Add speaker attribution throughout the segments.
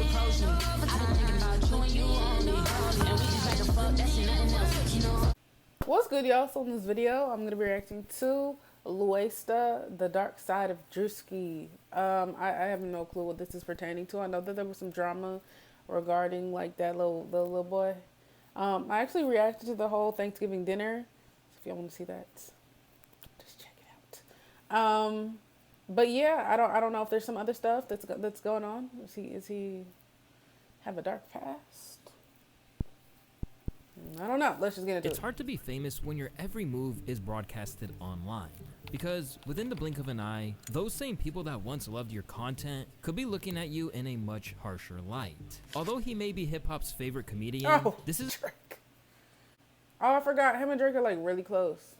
Speaker 1: approach me. I've been thinking about you and you only. And we just like to fuck, that's nothing else, you know.
Speaker 2: What's good, y'all? So in this video, I'm going to be reacting to Luesta, The Dark Side of Druski. I have no clue what this is pertaining to. I know that there was some drama regarding like the little boy. I actually reacted to the whole Thanksgiving dinner. So if y'all want to see that, just check it out. But yeah, I don't know if there's some other stuff that's going on. Is he have a dark past? I don't know. Let's just get into it.
Speaker 3: It's hard to be famous when your every move is broadcasted online. Because within the blink of an eye, those same people that once loved your content could be looking at you in a much harsher light. Although he may be hip-hop's favorite comedian, this is...
Speaker 2: Drake. Oh, I forgot. Him and Drake are like really close.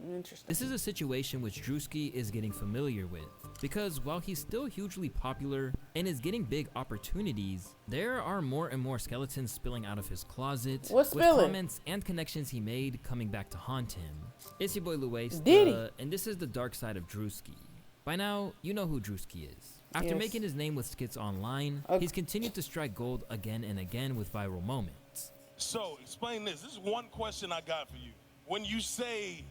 Speaker 2: Interesting.
Speaker 3: This is a situation which Druski is getting familiar with. Because while he's still hugely popular and is getting big opportunities, there are more and more skeletons spilling out of his closet, with comments and connections he made coming back to haunt him. It's your boy Luesta, and this is the dark side of Druski. By now, you know who Druski is. After making his name with skits online, he's continued to strike gold again and again with viral moments.
Speaker 4: So, explain this. This is one question I got for you. When you say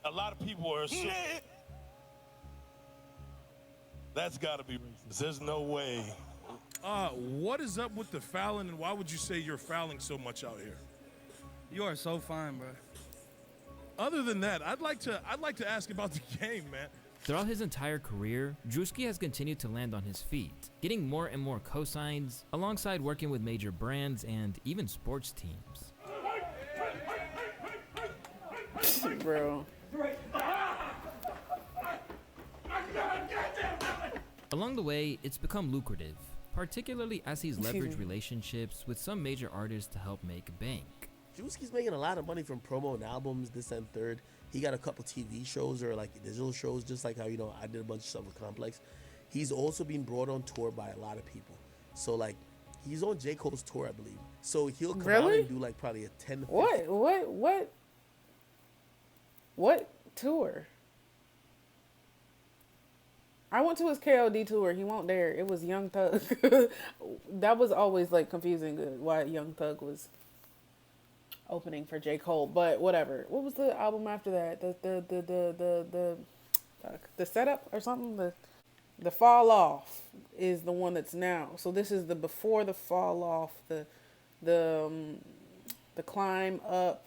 Speaker 4: a lot of people are assuming that's got to be racist. There's no way.
Speaker 5: What is up with the fouling, and why would you say you're fouling so much out here?
Speaker 6: You are so fine, bro.
Speaker 5: Other than that, I'd like to ask about the game, man.
Speaker 3: Throughout his entire career, Druski has continued to land on his feet, getting more and more cosigns, alongside working with major brands and even sports teams.
Speaker 2: Bro.
Speaker 3: Along the way, it's become lucrative, particularly as he's leveraged relationships with some major artists to help make bank.
Speaker 7: Druski's making a lot of money from promo and albums, this and third. He got a couple TV shows or like digital shows, just like how, you know, I did a bunch of stuff with Complex. He's also been brought on tour by a lot of people. So like, he's on J. Cole's tour, I believe. So he'll come out and do like probably a 10 to 15.
Speaker 2: What tour? I went to his KOD tour. He won't dare. It was Young Thug. That was always like confusing why Young Thug was opening for J. Cole, but whatever. What was the album after that? The setup or something? The Fall Off is the one that's now. So this is the before the Fall Off, the Climb Up.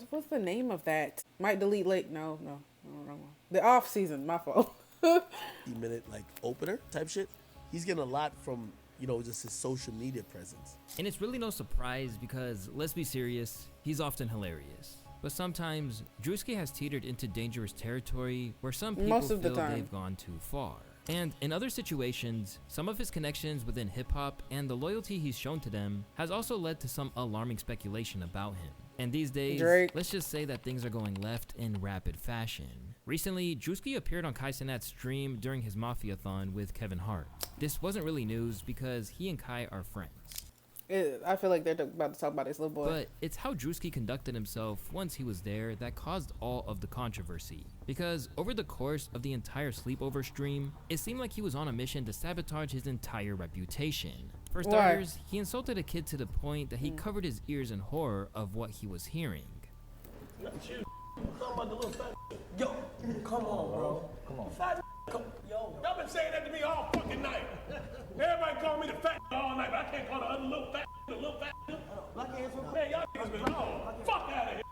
Speaker 2: What's the name of that? Might delete late. No, wrong one. The Off Season. My fault.
Speaker 7: 3-minute like opener type shit. He's getting a lot from, you know, just his social media presence. And
Speaker 3: it's really no surprise because, let's be serious, he's often hilarious. But sometimes, Druski has teetered into dangerous territory where some people feel they've gone too far. And in other situations, some of his connections within hip-hop and the loyalty he's shown to them has also led to some alarming speculation about him. And these days, let's just say that things are going left in rapid fashion. Recently, Druski appeared on Kai Cenat's stream during his Mafia-thon with Kevin Hart. This wasn't really news because he and Kai are friends.
Speaker 2: I feel like they're about to talk about his little boy.
Speaker 3: But it's how Druski conducted himself once he was there that caused all of the controversy. Because over the course of the entire sleepover stream, it seemed like he was on a mission to sabotage his entire reputation. For starters, he insulted a kid to the point that he covered his ears in horror of what he was hearing.
Speaker 8: Yo, come on, bro. Come on. Yo, y'all been saying that to me all fucking night. Everybody call me the fat all night, but I can't call the other little fat the little fat. Man, y'all niggas been wrong. Fuck out of here.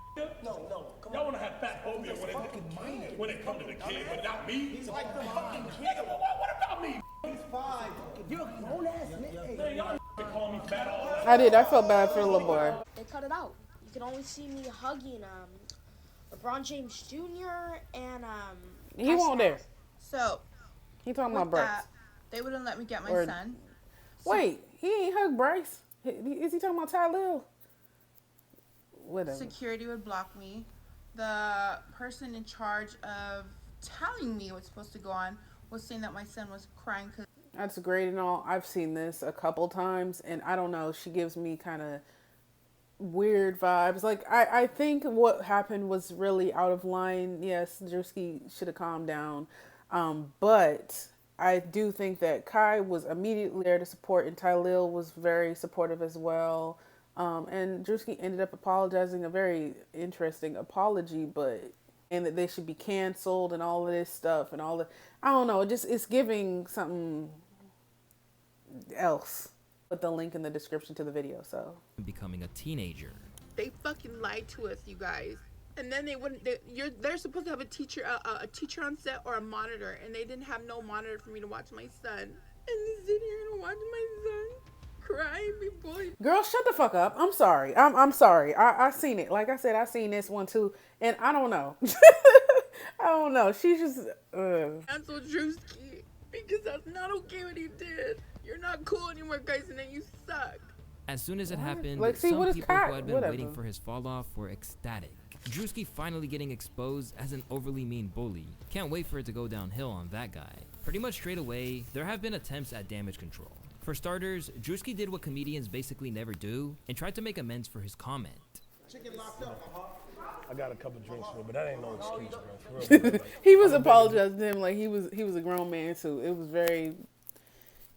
Speaker 8: No, come on. Y'all wanna have fat phobia when it come to the kid, but not me? He's like the fucking kid. What about me? He's fine. You're a grown ass nigga. Man, y'all call me fat all night.
Speaker 2: I felt bad for the little boy.
Speaker 9: They cut it out. You can only see me hugging LeBron James Jr. and
Speaker 2: He won't dare.
Speaker 10: So
Speaker 2: he talking about Bryce.
Speaker 10: They wouldn't let me get my son.
Speaker 2: Wait, he ain't hug Bryce. Is he talking about Ty Lil? Whatever.
Speaker 10: Security would block me. The person in charge of telling me what's supposed to go on was saying that my son was crying.
Speaker 2: That's great and all. I've seen this a couple times, and I don't know. She gives me kind of weird vibes. Like, I think what happened was really out of line. Yes, Druski should have calmed down. But I do think that Kai was immediately there to support, and Tylil was very supportive as well. And Druski ended up apologizing, a very interesting apology, but and that they should be canceled and all of this stuff and all the I don't know, it's giving something else. Put the link in the description to the video. So
Speaker 3: becoming a teenager.
Speaker 10: They fucking lied to us, you guys. And then they wouldn't. They're supposed to have a teacher on set or a monitor, and they didn't have no monitor for me to watch my son. And they sit here and watch my son cry and be bullied.
Speaker 2: Girl, shut the fuck up. I'm sorry. I'm sorry. I seen it. Like I said, I seen this one too, and I don't know. I don't know. She just.
Speaker 10: Cancel Druski because that's not okay what he did. You're not cool anymore, guys, and then you suck.
Speaker 3: As soon as it happened,
Speaker 2: like, see,
Speaker 3: some people who had been
Speaker 2: whatever.
Speaker 3: waiting for his fall off were ecstatic. Druski finally getting exposed as an overly mean bully. Can't wait for it to go downhill on that guy. Pretty much straight away, there have been attempts at damage control. For starters, Druski did what comedians basically never do and tried to make amends for his comment.
Speaker 8: Chicken locked up, I got a couple drinks for me, but that ain't no excuse, bro. For real, like,
Speaker 2: He was apologizing to him like he was a grown man too. It was very,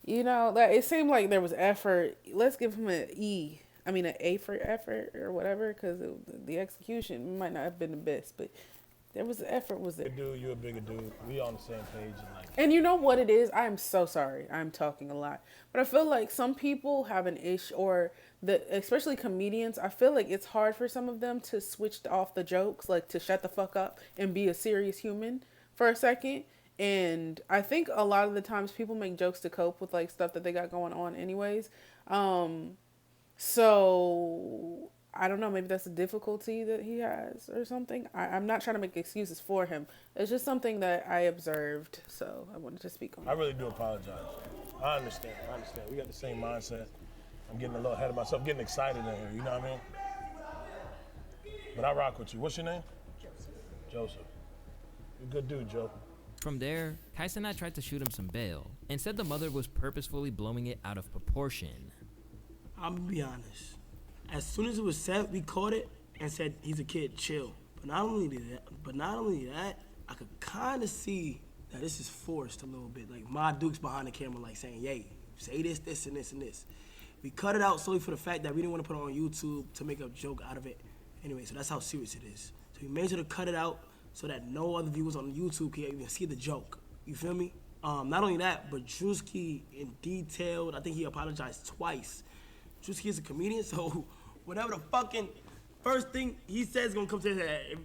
Speaker 2: that it seemed like there was effort. Let's give him an A for effort or whatever, because the execution might not have been the best, but there was the effort was there.
Speaker 8: Dude, you're a bigger dude. We on the same page.
Speaker 2: And you know what it is? I am so sorry. I'm talking a lot, but I feel like some people have an issue, or especially comedians. I feel like it's hard for some of them to switch off the jokes, like to shut the fuck up and be a serious human for a second. And I think a lot of the times people make jokes to cope with like stuff that they got going on anyways. So I don't know, maybe that's a difficulty that he has or something. I'm not trying to make excuses for him. It's just something that I observed, so I wanted to speak on it.
Speaker 8: I really do apologize. I understand. We got the same mindset. I'm getting a little ahead of myself, getting excited in here, you know what I mean? But I rock with you. What's your name? Joseph. You're a good dude, Joe.
Speaker 3: From there, Kai Cenat tried to shoot him some bail and said the mother was purposefully blowing it out of proportion.
Speaker 11: I'm gonna be honest. As soon as it was said, we caught it and said he's a kid, chill. But not only that, I could kind of see that this is forced a little bit. Like Ma Duke's behind the camera, like saying, "Yay, say this, this, and this, and this." We cut it out solely for the fact that we didn't want to put it on YouTube to make a joke out of it. Anyway, so that's how serious it is. So we made sure to cut it out so that no other viewers on YouTube can even see the joke. You feel me? Not only that, but Druski in detailed, I think he apologized twice. Druski is a comedian, so whatever the fucking first thing he says is gonna come to his head.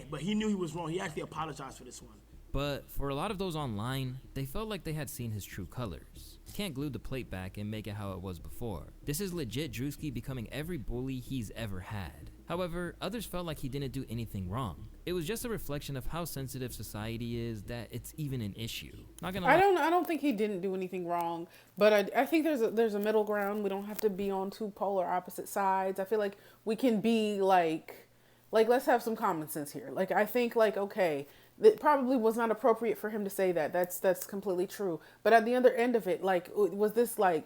Speaker 11: But he knew he was wrong. He actually apologized for this one.
Speaker 3: But for a lot of those online, they felt like they had seen his true colors. Can't glue the plate back and make it how it was before. This is legit Druski becoming every bully he's ever had. However, others felt like he didn't do anything wrong. It was just a reflection of how sensitive society is that it's even an issue. Not gonna lie.
Speaker 2: I don't think he didn't do anything wrong, but I think there's a middle ground. We don't have to be on two polar opposite sides. I feel like we can be like let's have some common sense here. Like I think okay, it probably was not appropriate for him to say that. That's completely true. But at the other end of it, was this I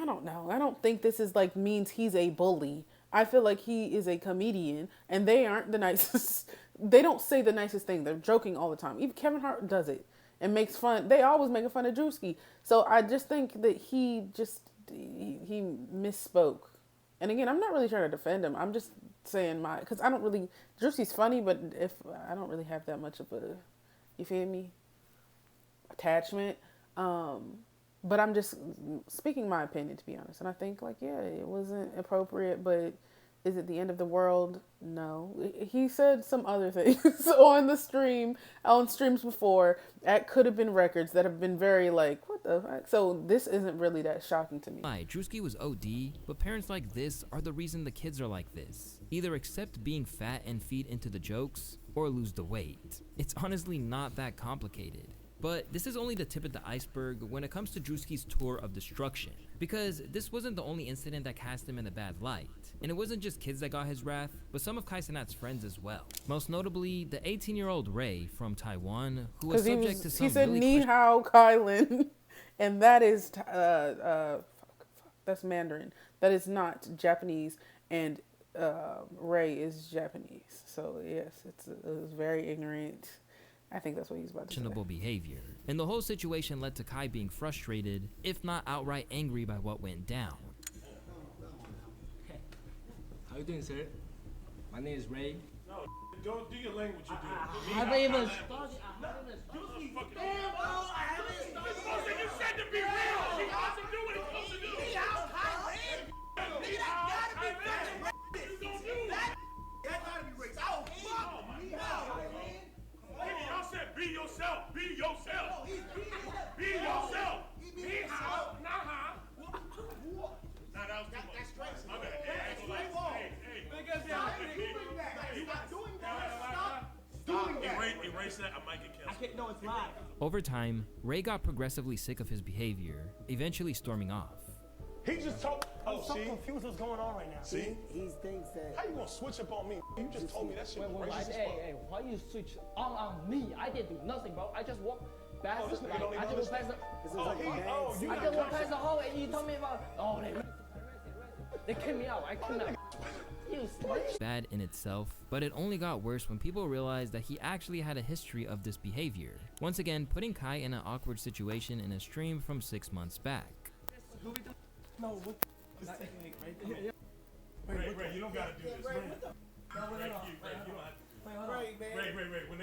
Speaker 2: don't know. I don't think this is means he's a bully. I feel like he is a comedian, and they aren't the nicest. They don't say the nicest thing. They're joking all the time. Even Kevin Hart does it and makes fun. They always making fun of Druski. So I just think that he misspoke. And again, I'm not really trying to defend him. I'm just saying because I don't really, Druski's funny, but if I don't really have that much of a, you feel me, attachment. But I'm just speaking my opinion, to be honest. And I think it wasn't appropriate, but is it the end of the world? No. He said some other things on streams before at Coulda Been Records that have been very what the fuck? So this isn't really that shocking to me.
Speaker 3: Druski was OD, but parents like this are the reason the kids are like this. Either accept being fat and feed into the jokes, or lose the weight. It's honestly not that complicated. But this is only the tip of the iceberg when it comes to Druski's tour of destruction, because this wasn't the only incident that cast him in a bad light. And it wasn't just kids that got his wrath, but some of Kai Cenat's friends as well. Most notably, the 18-year-old Ray from Taiwan, who was subject to some
Speaker 2: he said ni hao Kylan, and that is that's Mandarin. That is not Japanese, and Ray is Japanese. So yes, it was very ignorant. I think that's what he's about to say.
Speaker 3: Behavior. And the whole situation led to Kai being frustrated, if not outright angry by what went down.
Speaker 11: How you doing, sir? My name is Ray.
Speaker 8: No, don't do your language. You do.
Speaker 11: I haven't even started.
Speaker 8: Damn, bro, I haven't started. You said to be real. He wants to do what he's supposed to do. That gotta be racist. That gotta be racist. Oh, fuck. Y'all said be yourself. Be yourself. Be yourself. Be how? Nah. Nah, that was too much. That's racist. My bad. Erase that. I might get canceled.
Speaker 11: No, it's live.
Speaker 3: Over time, Ray got progressively sick of his behavior, eventually storming off.
Speaker 8: He just told.
Speaker 11: I'm so confused what's going on right now.
Speaker 8: See?
Speaker 11: He thinks that.
Speaker 8: How you gonna switch up on me? You just told me that shit was racist as fuck.
Speaker 12: Hey, why you switch on me? I didn't do nothing, bro. I just walked past.
Speaker 8: Oh, this nigga don't even
Speaker 12: I just walked past
Speaker 8: you
Speaker 12: I just walked past the hall and you told me about. Oh, they kicked me out. I couldn't.
Speaker 3: Bad in itself, but it only got worse when people realized that he actually had a history of this behavior. Once again, putting Kai in an awkward situation in a stream from 6 months back.
Speaker 11: No, this technique right there.
Speaker 8: Ray, you don't gotta do this. Ray, you don't have to. Ray, when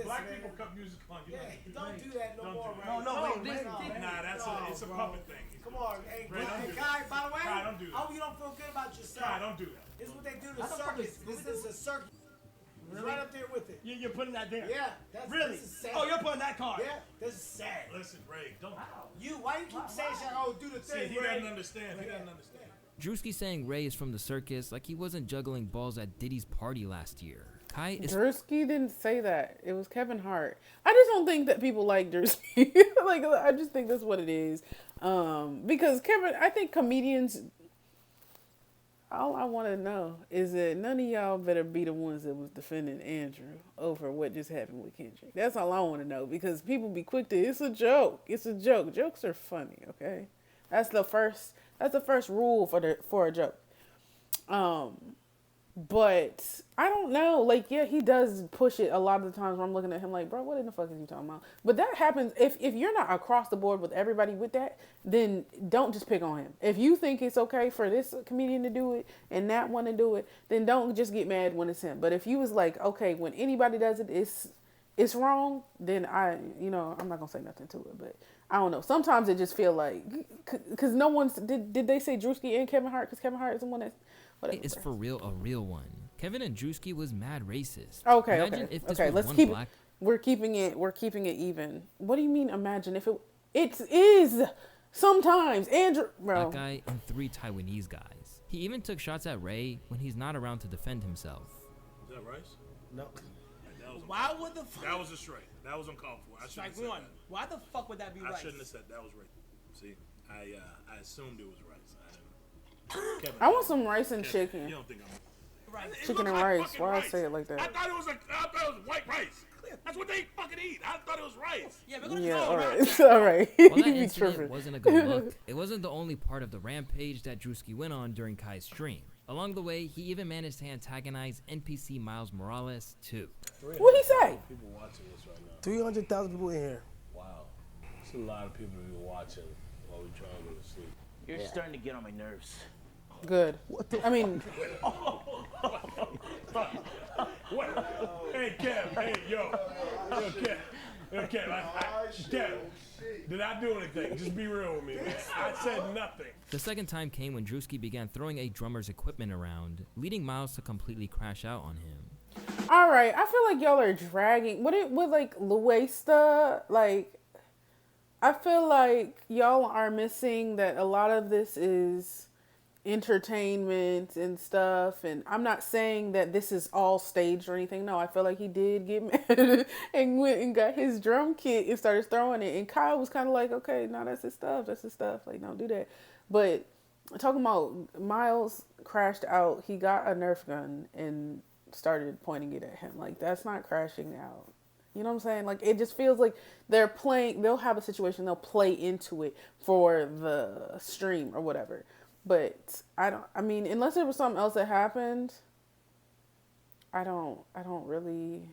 Speaker 8: black people cut music on, you
Speaker 13: don't do that no more,
Speaker 8: Ray.
Speaker 13: No.
Speaker 8: Nah, it's a puppet thing.
Speaker 13: Come on, hey, Kai, by the way, I hope you don't feel good about yourself.
Speaker 8: Kai, don't do that.
Speaker 13: This is what they do to circus. This is a circus. It's right up there with it.
Speaker 11: You're putting that there?
Speaker 13: Yeah.
Speaker 11: Really?
Speaker 13: This is sad.
Speaker 11: Oh, you're putting that card?
Speaker 13: Yeah, this is sad.
Speaker 8: Listen, Ray, don't.
Speaker 13: Why you keep saying shit? Oh, do the thing,
Speaker 8: See, he doesn't understand. He doesn't understand.
Speaker 3: Druski saying Ray is from the circus like he wasn't juggling balls at Diddy's party last year. Kai is...
Speaker 2: Druski didn't say that. It was Kevin Hart. I just don't think that people like Druski. Like, I just think that's what it is. Because I think comedians... All I want to know is that none of y'all better be the ones that was defending Andrew over what just happened with Kendrick. That's all I want to know, because people be quick to, it's a joke. It's a joke. Jokes are funny, okay? That's the first rule for a joke. But I don't know. Like, yeah, he does push it a lot of the times where I'm looking at him like, bro, what in the fuck is you talking about? But that happens if you're not across the board with everybody with that, then don't just pick on him. If you think it's okay for this comedian to do it and that one to do it, then don't just get mad when it's him. But if you was like, okay, when anybody does it, it's wrong, then I'm not gonna say nothing to it. But I don't know. Sometimes it just feel like, because no one's did they say Druski and Kevin Hart? Because Kevin Hart is the one that. Whatever.
Speaker 3: It's for real a real one. Kevin and Druski was mad racist.
Speaker 2: Okay,
Speaker 3: imagine if this
Speaker 2: was let's
Speaker 3: one
Speaker 2: keep
Speaker 3: black...
Speaker 2: We're keeping it even. What do you mean? Imagine if it is sometimes Andrew, bro.
Speaker 3: Black guy and 3 Taiwanese guys. He even took shots at Ray when he's not around to defend himself.
Speaker 8: Is that rice?
Speaker 11: No.
Speaker 8: Why would the fuck? That was a strike. That was uncalled for. I shouldn't have said that.
Speaker 11: Why the fuck would that be rice?
Speaker 8: I shouldn't have said that was rice. See, I assumed it was rice.
Speaker 2: Kevin, I want some rice and chicken.
Speaker 8: You don't think I'm
Speaker 2: right. Chicken and rice. Why I say it like that?
Speaker 8: I thought it was white rice. That's what they fucking eat. I thought it was rice.
Speaker 2: Yeah, all right. All right.
Speaker 3: While that incident wasn't a good look, it wasn't the only part of the rampage that Druski went on during Kai's stream. Along the way, he even managed to antagonize NPC Miles Morales too.
Speaker 2: What'd he say?
Speaker 8: People watching this right now.
Speaker 11: 300,000 people in here.
Speaker 8: Wow. It's a lot of people to be watching while we trying to go to sleep.
Speaker 12: You're starting to get on my nerves.
Speaker 2: Good. I mean.
Speaker 8: What? Hey, Kev. Hey, yo, Kev. Kev. Did I do anything? Just be real with me, man. I said nothing.
Speaker 3: The second time came when Druski began throwing a drummer's equipment around, leading Miles to completely crash out on him.
Speaker 2: All right, I feel like y'all are dragging. With like Luesta, like. I feel like y'all are missing that a lot of this is entertainment and stuff, and I'm not saying that this is all staged or anything. No, I feel like he did get mad and went and got his drum kit and started throwing it, and Kyle was kind of like, okay, no, that's his stuff, like, don't do that. But talking about Miles crashed out, he got a Nerf gun and started pointing it at him. Like, that's not crashing out. You know what I'm saying? Like, it just feels like they'll have a situation, they'll play into it for the stream or whatever. But I mean, unless there was something else that happened, I don't really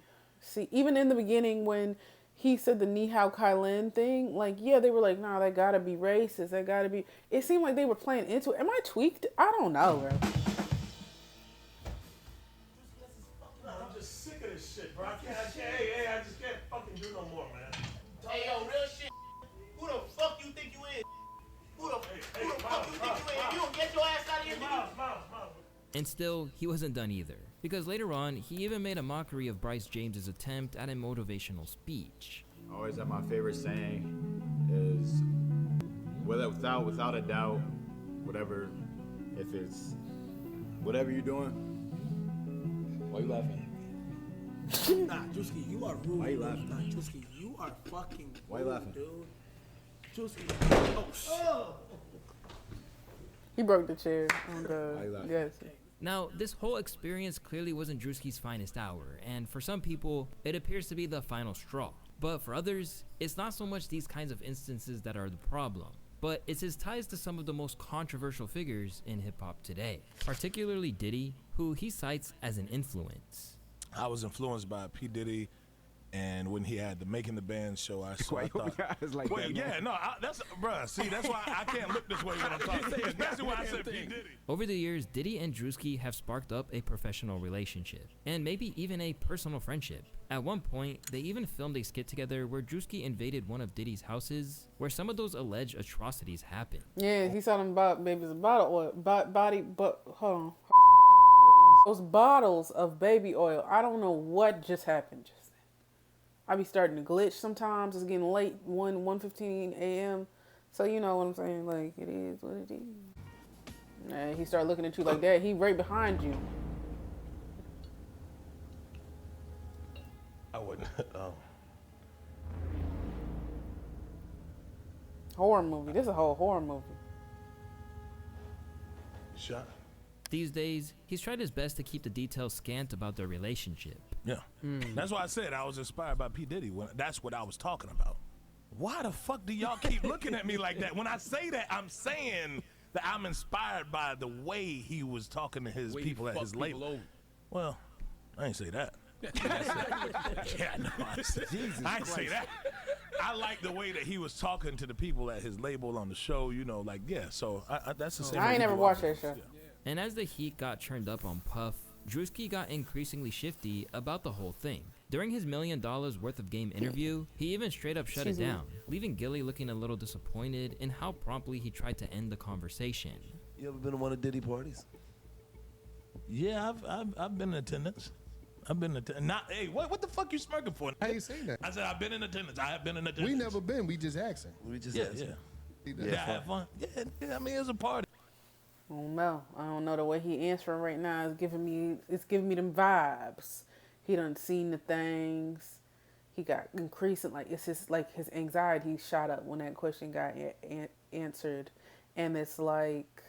Speaker 2: See, even in the beginning when he said the Ni Hao Kai Lin thing, like, yeah, they were like, nah, that gotta be racist. That gotta be. It seemed like they were playing into it. Am I tweaked? I don't know, bro.
Speaker 8: I'm just sick of this shit, bro. I just can't fucking do no more, man.
Speaker 13: Hey, yo, real shit. Who the fuck you think you is? Who the fuck you think you is? You don't get your ass out of here, nigga.
Speaker 8: Miles.
Speaker 3: And still, he wasn't done either, because later on, he even made a mockery of Bryce James's attempt at a motivational speech.
Speaker 14: Always have my favorite saying is, without a doubt, whatever you're doing. Why you laughing?
Speaker 11: Nah, Druski, you are rude.
Speaker 14: Why you laughing?
Speaker 11: Nah, Druski, you are fucking rude,
Speaker 14: Why you laughing?
Speaker 11: dude. Druski, oh.
Speaker 2: He broke the chair. Oh, God.
Speaker 14: Why you laughing?
Speaker 2: Yes.
Speaker 3: Now, this whole experience clearly wasn't Druski's finest hour, and for some people, it appears to be the final straw. But for others, it's not so much these kinds of instances that are the problem, but it's his ties to some of the most controversial figures in hip-hop today, particularly Diddy, who he cites as an influence.
Speaker 5: I was influenced by P. Diddy, and when he had the Making the Band show, I thought, bruh, see, that's why I can't look this way when I'm talking, especially when I said P. Diddy.
Speaker 3: Over the years, Diddy and Druski have sparked up a professional relationship, and maybe even a personal friendship. At one point, they even filmed a skit together where Druski invaded one of Diddy's houses, where some of those alleged atrocities happened.
Speaker 2: Yeah, he saw them babies of bottle oil, hold on. Those bottles of baby oil. I don't know what just happened just then. I be starting to glitch sometimes. It's getting late, 1:15 a.m. So you know what I'm saying? Like, it is what it is. And he started looking at you like that. He right behind you.
Speaker 8: I wouldn't.
Speaker 2: Horror movie. This is a whole horror movie.
Speaker 8: Shot.
Speaker 3: These days, he's tried his best to keep the details scant about their relationship.
Speaker 5: Yeah. That's why I said I was inspired by P. Diddy. That's what I was talking about. Why the fuck do y'all keep looking at me like that? When I say that, I'm saying that I'm inspired by the way he was talking to his people at his label. Well, I ain't say that. Yeah, no, I ain't say that. I like the way that he was talking to the people at his label on the show, you know, like, yeah, so that's the same.
Speaker 2: I ain't never watched that show.
Speaker 5: Yeah.
Speaker 3: And as the heat got turned up on Puff, Druski got increasingly shifty about the whole thing. During his $1 million worth of game interview, he even straight up shut it down, leaving Gilly looking a little disappointed in how promptly he tried to end the conversation.
Speaker 8: You ever been to one of Diddy parties?
Speaker 5: Yeah, I've been in attendance. Hey, what the fuck you smirking for?
Speaker 15: I ain't saying that.
Speaker 5: I said I've been in attendance. I have been in attendance.
Speaker 15: We never been. We just asking.
Speaker 5: Yeah, have fun. Yeah, I mean, it's a party.
Speaker 2: I don't know. The way he answering right now is giving me them vibes. He done seen the things. He got increasing, like, it's just like his anxiety shot up when that question got answered. And it's like,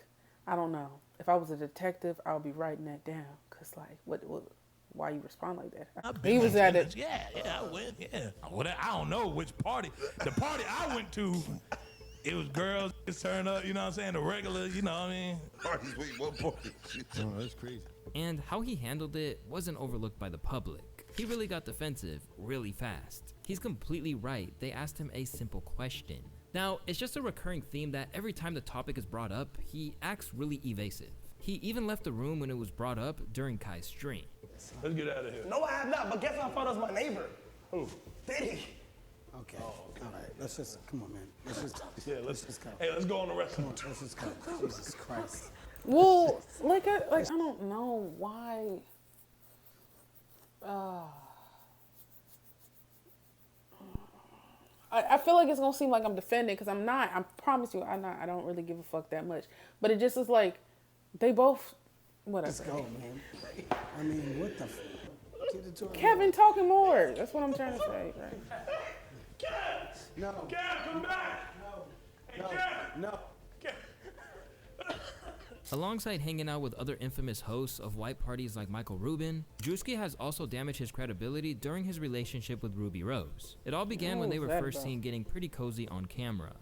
Speaker 2: I don't know. If I was a detective, I would be writing that down. Cause like, why you respond like that? He was at it.
Speaker 5: Yeah, I went. Yeah, I don't know which party. The party I went to, it was girls turn up. You know what I'm saying? The regular. You know what I mean?
Speaker 15: Parties. Wait, what party? Oh, that's crazy.
Speaker 3: And how he handled it wasn't overlooked by the public. He really got defensive really fast. He's completely right. They asked him a simple question. Now, it's just a recurring theme that every time the topic is brought up, he acts really evasive. He even left the room when it was brought up during Kai's stream.
Speaker 5: Let's get out of here.
Speaker 13: No, I have not, but guess how far was my neighbor?
Speaker 5: Who?
Speaker 13: Diddy.
Speaker 16: Okay. All right. Let's just, come on, man. Let's just go.
Speaker 5: Hey, let's go on the restaurant.
Speaker 16: Let's just go. Jesus Christ.
Speaker 2: Well, I don't know why. I feel like it's gonna seem like I'm defending because I'm not. I promise you, I'm not. I don't really give a fuck that much. But it just is like they both. Whatever.
Speaker 16: Let's go, man. I mean, what the?
Speaker 2: Kevin talking more. That's what I'm trying to say. Right?
Speaker 8: Kev!
Speaker 16: No.
Speaker 8: Kev, come back!
Speaker 16: No.
Speaker 8: Hey, Kev!
Speaker 16: No.
Speaker 3: Alongside hanging out with other infamous hosts of white parties like Michael Rubin, Druski has also damaged his credibility during his relationship with Rubi Rose. It all began when they were first seen getting pretty cozy on camera.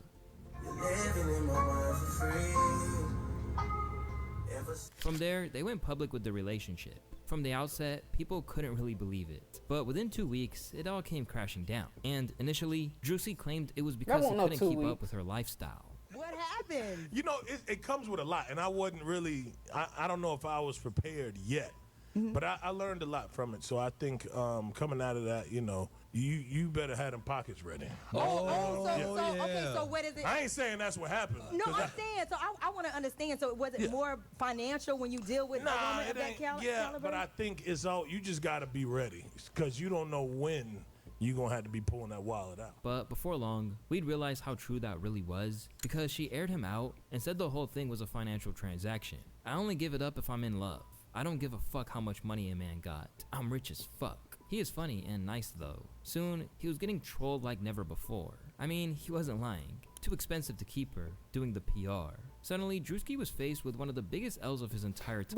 Speaker 3: From there, they went public with the relationship. From the outset, people couldn't really believe it. But within 2 weeks, it all came crashing down. And initially, Druski claimed it was because he couldn't keep up with her lifestyle.
Speaker 17: What happened?
Speaker 5: You know, it comes with a lot, and I wasn't really, I don't know if I was prepared yet, but I learned a lot from it. So I think coming out of that, you know, you better have them pockets ready.
Speaker 17: Okay, so what is it?
Speaker 5: I ain't saying that's what happened.
Speaker 17: No, I'm saying, so I want to understand. So was it more financial when you deal with a woman of that caliber?
Speaker 5: Yeah, but I think it's all, you just got to be ready, because you don't know when you're going to have to be pulling that wallet out.
Speaker 3: But before long, we'd realize how true that really was, because she aired him out and said the whole thing was a financial transaction. I only give it up if I'm in love. I don't give a fuck how much money a man got. I'm rich as fuck. He is funny and nice though. Soon, he was getting trolled like never before. I mean, he wasn't lying. Too expensive to keep her, doing the PR. Suddenly, Druski was faced with one of the biggest L's of his entire time.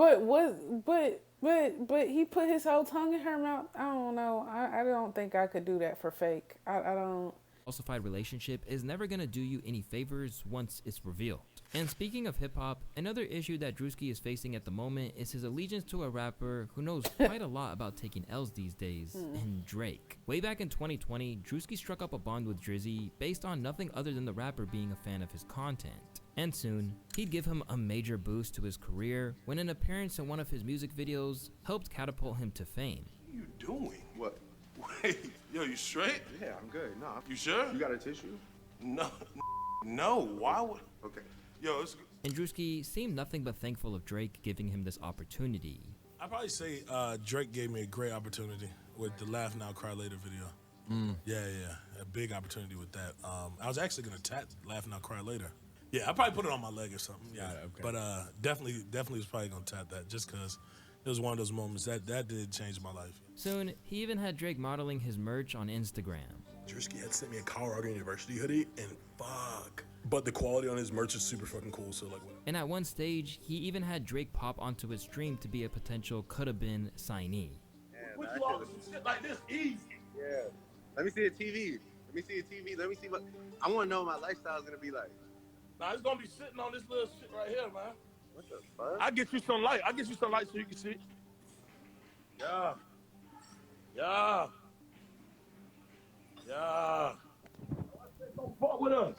Speaker 2: But he put his whole tongue in her mouth. I don't know. I don't think I could do that for fake. I don't.
Speaker 3: Falsified relationship is never gonna do you any favors once it's revealed. And speaking of hip-hop, another issue that Druski is facing at the moment is his allegiance to a rapper who knows quite a lot about taking L's these days, and Drake. Way back in 2020, Druski struck up a bond with Drizzy based on nothing other than the rapper being a fan of his content. And soon, he'd give him a major boost to his career when an appearance in one of his music videos helped catapult him to fame.
Speaker 4: What are you doing? What? Wait, yo, you straight?
Speaker 14: Yeah, I'm good. No.
Speaker 4: You sure?
Speaker 14: You got a tissue?
Speaker 4: No. Why would?
Speaker 14: Okay.
Speaker 4: Yo, it's.
Speaker 3: And Druski seemed nothing but thankful of Drake giving him this opportunity.
Speaker 5: I'd probably say Drake gave me a great opportunity with the Laugh Now, Cry Later video. Yeah, a big opportunity with that. I was actually gonna tat Laugh Now, Cry Later. Yeah, I probably put it on my leg or something. Yeah, okay. But definitely was probably gonna tat that just because it was one of those moments that did change my life.
Speaker 3: Soon, he even had Drake modeling his merch on Instagram.
Speaker 8: Druski had sent me a Colorado University hoodie, and fuck. But the quality on his merch is super fucking cool, so like what?
Speaker 3: And at one stage, he even had Drake pop onto his stream to be a potential Coulda Been signee.
Speaker 4: What you all some shit like this easy?
Speaker 14: Yeah. Let me see a TV. Let me see what I want to know what my lifestyle is gonna be like.
Speaker 4: Nah, it's gonna be sitting on this little shit right here, man.
Speaker 14: What the fuck?
Speaker 4: I get you some light. So you can see. Yeah. Don't fuck with us.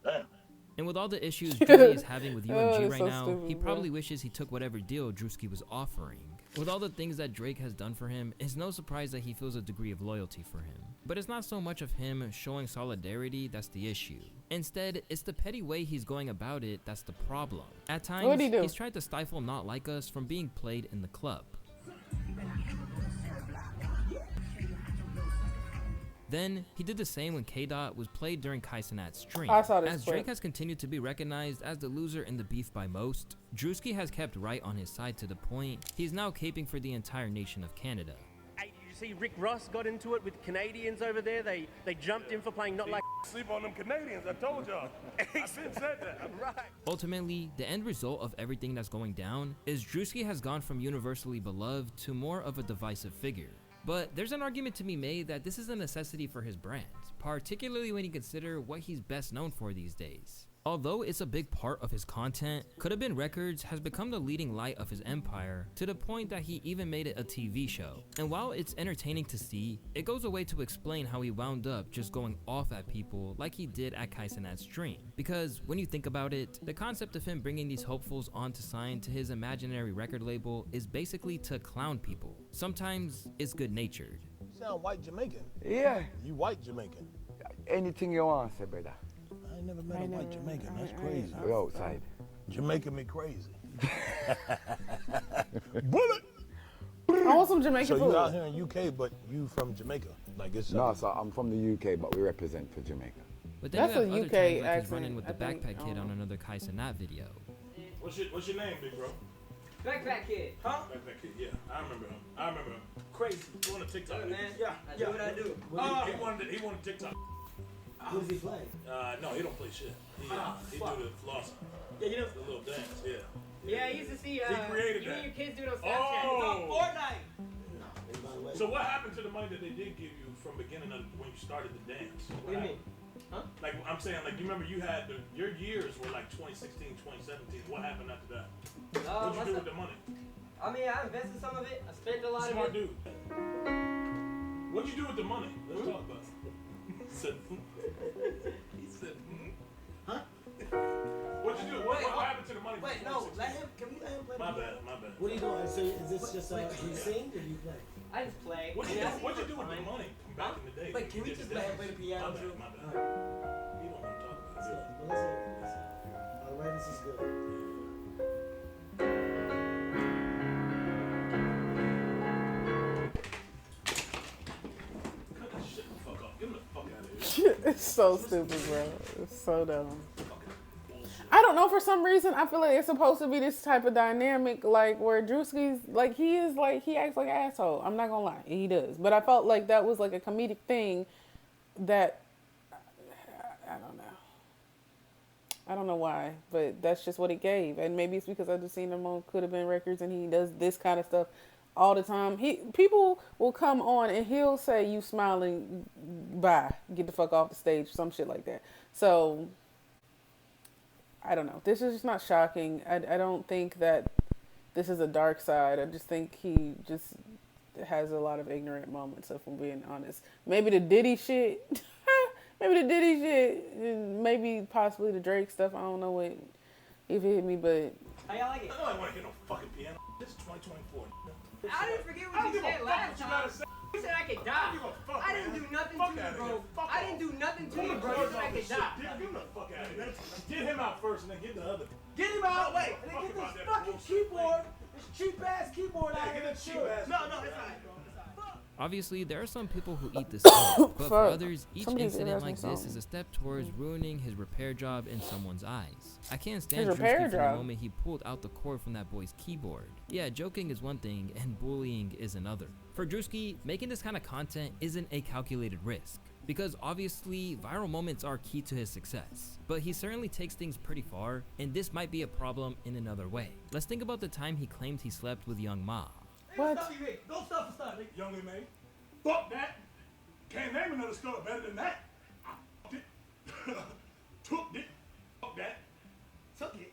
Speaker 4: Damn.
Speaker 3: And with all the issues Drizzy is having with UMG right
Speaker 2: so
Speaker 3: now,
Speaker 2: stupid,
Speaker 3: he
Speaker 2: bro.
Speaker 3: probably wishes he took whatever deal Druski was offering. With all the things that Drake has done for him, it's no surprise that he feels a degree of loyalty for him. But it's not so much of him showing solidarity that's the issue. Instead, it's the petty way he's going about it that's the problem. At times, he's tried to stifle Not Like Us from being played in the club. Then, he did the same when K-Dot was played during Kai Cenat's stream.
Speaker 2: I saw this
Speaker 3: As
Speaker 2: clip.
Speaker 3: Drake has continued to be recognized as the loser in the beef by most, Druski has kept right on his side to the point he's now caping for the entire nation of Canada.
Speaker 12: Hey, did you see Rick Ross got into it with Canadians over there? They jumped in for playing Not Like.
Speaker 4: Sleep on them Canadians. I told y'all. I've been said that.
Speaker 12: Right.
Speaker 3: Ultimately, the end result of everything that's going down is Druski has gone from universally beloved to more of a divisive figure. But there's an argument to be made that this is a necessity for his brand, particularly when you consider what he's best known for these days. Although it's a big part of his content, Coulda Been Records has become the leading light of his empire to the point that he even made it a TV show. And while it's entertaining to see, it goes away to explain how he wound up just going off at people like he did at Kai Cenat's stream. Because when you think about it, the concept of him bringing these hopefuls on to sign to his imaginary record label is basically to clown people. Sometimes it's good-natured.
Speaker 5: You sound white Jamaican.
Speaker 16: Yeah.
Speaker 5: You white Jamaican.
Speaker 16: Anything you want, say, brother.
Speaker 5: I ain't never met a white Jamaican. That's crazy.
Speaker 16: We're outside.
Speaker 5: Jamaica me crazy.
Speaker 2: Bullet! I want some Jamaican
Speaker 5: food. So you
Speaker 2: food.
Speaker 5: out here in UK, but you from Jamaica? Like it's
Speaker 16: No, so I'm from the UK, but we represent for Jamaica.
Speaker 3: But then
Speaker 2: That's
Speaker 3: you have
Speaker 2: a
Speaker 3: other
Speaker 2: UK
Speaker 3: times like he's
Speaker 2: accent,
Speaker 3: running with the
Speaker 2: I think.
Speaker 3: backpack kid on another Kai Cenat video.
Speaker 4: What's your name, big bro?
Speaker 12: Backpack Kid. Huh?
Speaker 4: Backpack kid. Yeah, I remember him. Crazy. He wanted TikTok.
Speaker 12: Hey, man. Yeah. I do what I do.
Speaker 4: He wanted TikTok.
Speaker 12: What does he play?
Speaker 4: No, he don't play shit. He do the floss.
Speaker 12: Yeah, you know.
Speaker 4: The little dance. Yeah.
Speaker 12: Yeah, I used to see.
Speaker 4: He created
Speaker 12: you
Speaker 4: that.
Speaker 12: and your kids do it on Snapchat. It's on Fortnite.
Speaker 4: So what happened to the money that they did give you from beginning of when you started the dance?
Speaker 12: What do you mean? Huh?
Speaker 4: Like I'm saying, like you remember you had your years were like 2016, 2017. What happened after that? What'd you do with the money?
Speaker 18: I mean, I invested some of it. I spent a lot
Speaker 8: Smart
Speaker 18: of it.
Speaker 8: dude. What'd you do with the money? Let's talk about it. He said,
Speaker 16: huh?
Speaker 8: What'd you do? What happened to the money?
Speaker 16: Wait, no, let him. Can we let him play?
Speaker 8: My bad.
Speaker 16: What are you doing? So is this just do you sing or do you play?
Speaker 18: I just play.
Speaker 8: What'd you do with the money back in the day?
Speaker 16: Wait, can we just let him play the piano?
Speaker 8: My bad. You don't want to talk about it.
Speaker 16: Well, let's hear it. All right, this is good.
Speaker 2: It's so stupid, bro. It's so dumb. I don't know, for some reason, I feel like it's supposed to be this type of dynamic, like, where Druski's, like, he acts like an asshole. I'm not gonna lie, he does. But I felt like that was, like, a comedic thing that, I don't know. I don't know why, but that's just what it gave. And maybe it's because I just seen him on Coulda Been Records and he does this kind of stuff all the time. People will come on and he'll say, "You smiling, bye, get the fuck off the stage," some shit like that. So I don't know. This is just not shocking. I don't think that this is a dark side. I just think he just has a lot of ignorant moments, if I'm being honest. Maybe the Diddy shit. Maybe possibly the Drake stuff. I don't know what if it hit me, but
Speaker 18: How y'all like it?
Speaker 8: I don't want to hear no fucking piano. This is 2024.
Speaker 18: I didn't forget what you said last time. You said I could die. I didn't do nothing to you, bro. I didn't do nothing to you, bro. You said I could die.
Speaker 8: Get him the fuck out of here. Get him out first and then get the other.
Speaker 16: Get him out! Wait, and then get this fucking keyboard, this cheap ass keyboard out of here.
Speaker 18: No, it's fine.
Speaker 3: Obviously, there are some people who eat this up, but for others, each incident like this is a step towards ruining his repair job in someone's eyes. I can't stand Druski for the moment he pulled out the cord from that boy's keyboard. Yeah, joking is one thing, and bullying is another. For Druski, making this kind of content isn't a calculated risk, because obviously, viral moments are key to his success. But he certainly takes things pretty far, and this might be a problem in another way. Let's think about the time he claimed he slept with Young Ma.
Speaker 8: What? Don't stop for start, nigga. Young man. Fuck that. Can't name another story better than that. I fucked it. Took it. Fuck that. Took it.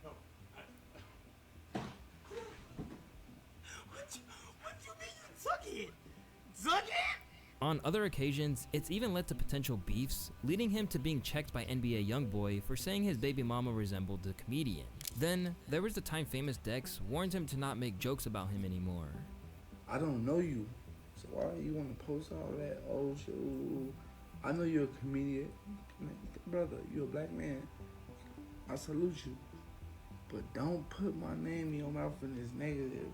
Speaker 8: No.
Speaker 16: What you mean you took it? Took it?
Speaker 3: On other occasions, it's even led to potential beefs, leading him to being checked by NBA YoungBoy for saying his baby mama resembled the comedian. Then, there was the time famous Dex warned him to not make jokes about him anymore.
Speaker 19: I don't know you, so why do you want to post all that? Oh shit, I know you're a comedian. Brother, you're a black man. I salute you. But don't put my name in your mouth in this negative.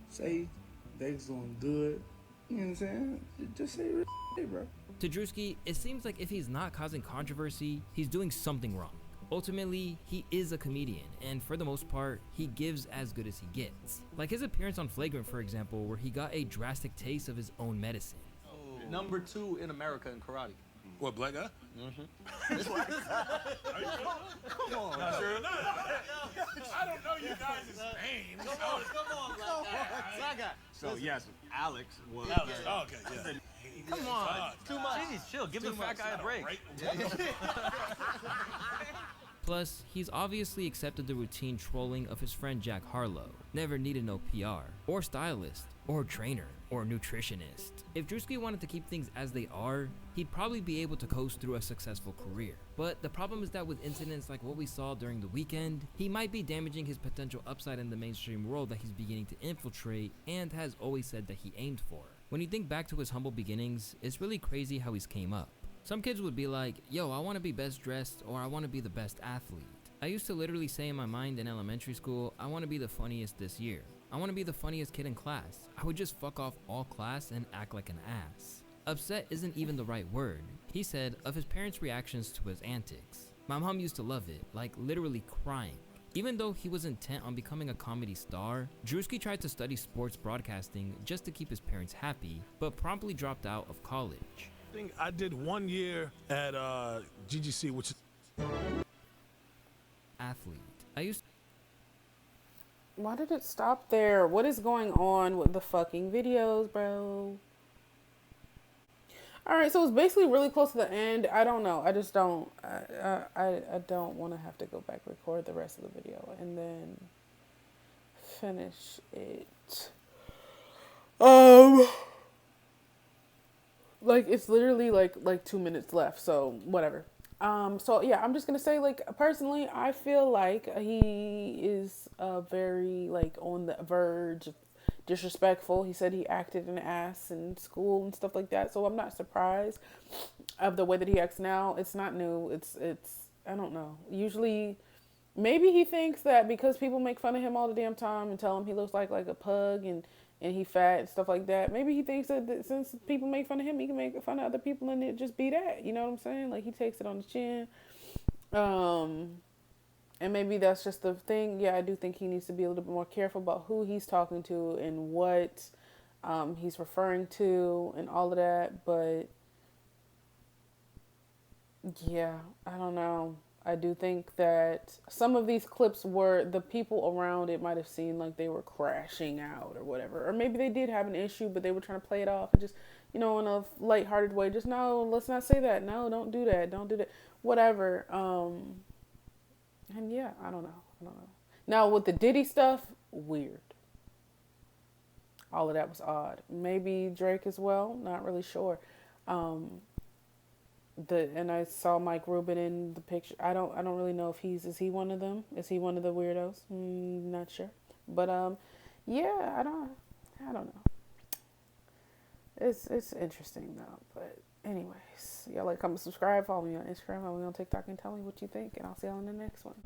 Speaker 19: Say Dex doing good. You know what I'm saying? Just say real shit, bro.
Speaker 3: To Druski, it seems like if he's not causing controversy, he's doing something wrong. Ultimately, he is a comedian, and for the most part, he gives as good as he gets. Like his appearance on Flagrant, for example, where he got a drastic taste of his own medicine.
Speaker 20: Number 2 in America in karate.
Speaker 5: What, black guy?
Speaker 20: Mm-hmm.
Speaker 5: Come on. Not sure. I don't know you guys' names.
Speaker 20: Come on, black guy. So yes, Alex was.
Speaker 5: Oh, okay, yeah.
Speaker 20: Come on, too much. Jeez, chill. Give the fat guy a break.
Speaker 3: Plus, he's obviously accepted the routine trolling of his friend Jack Harlow. Never needed no PR, or stylist, or trainer, or nutritionist. If Druski wanted to keep things as they are, he'd probably be able to coast through a successful career. But the problem is that with incidents like what we saw during the weekend, he might be damaging his potential upside in the mainstream world that he's beginning to infiltrate and has always said that he aimed for. When you think back to his humble beginnings, it's really crazy how he's came up. Some kids would be like, yo, I want to be best dressed, or I want to be the best athlete. I used to literally say in my mind in elementary school, I want to be the funniest this year. I want to be the funniest kid in class. I would just fuck off all class and act like an ass. Upset isn't even the right word. He said of his parents' reactions to his antics. My mom used to love it, like literally crying. Even though he was intent on becoming a comedy star, Druski tried to study sports broadcasting just to keep his parents happy, but promptly dropped out of college.
Speaker 5: I think I did 1 year at GGC, which is
Speaker 3: athlete. I used.
Speaker 2: Why did it stop there? What is going on with the fucking videos, bro? All right, so it's basically really close to the end. I don't know. I just don't. I don't want to have to go back record the rest of the video and then. finish it. Like it's literally like 2 minutes left, so whatever. So yeah, I'm just gonna say, like, personally, I feel like he is very like on the verge of disrespectful. He said he acted an ass in school and stuff like that, so I'm not surprised of the way that he acts now. It's not new. It's I don't know. Usually, maybe he thinks that because people make fun of him all the damn time and tell him he looks like a pug and he fat and stuff like that, maybe he thinks that since people make fun of him, he can make fun of other people and it just be that. You know what I'm saying? Like, he takes it on the chin. And maybe that's just the thing. Yeah, I do think he needs to be a little bit more careful about who he's talking to and what he's referring to and all of that. But yeah, I don't know. I do think that some of these clips were, the people around it might have seemed like they were crashing out or whatever. Or maybe they did have an issue, but they were trying to play it off and just, you know, in a lighthearted way. Just, no, let's not say that. No, don't do that. Don't do that. Whatever. And yeah, I don't know. Now, with the Diddy stuff, weird. All of that was odd. Maybe Drake as well. Not really sure. And I saw Mike Rubin in the picture. I don't really know if is he one of them? Is he one of the weirdos? Not sure. But yeah, I don't know. It's interesting though. But anyways, y'all like, comment, subscribe, follow me on Instagram, follow me on TikTok, and tell me what you think. And I'll see y'all in the next one.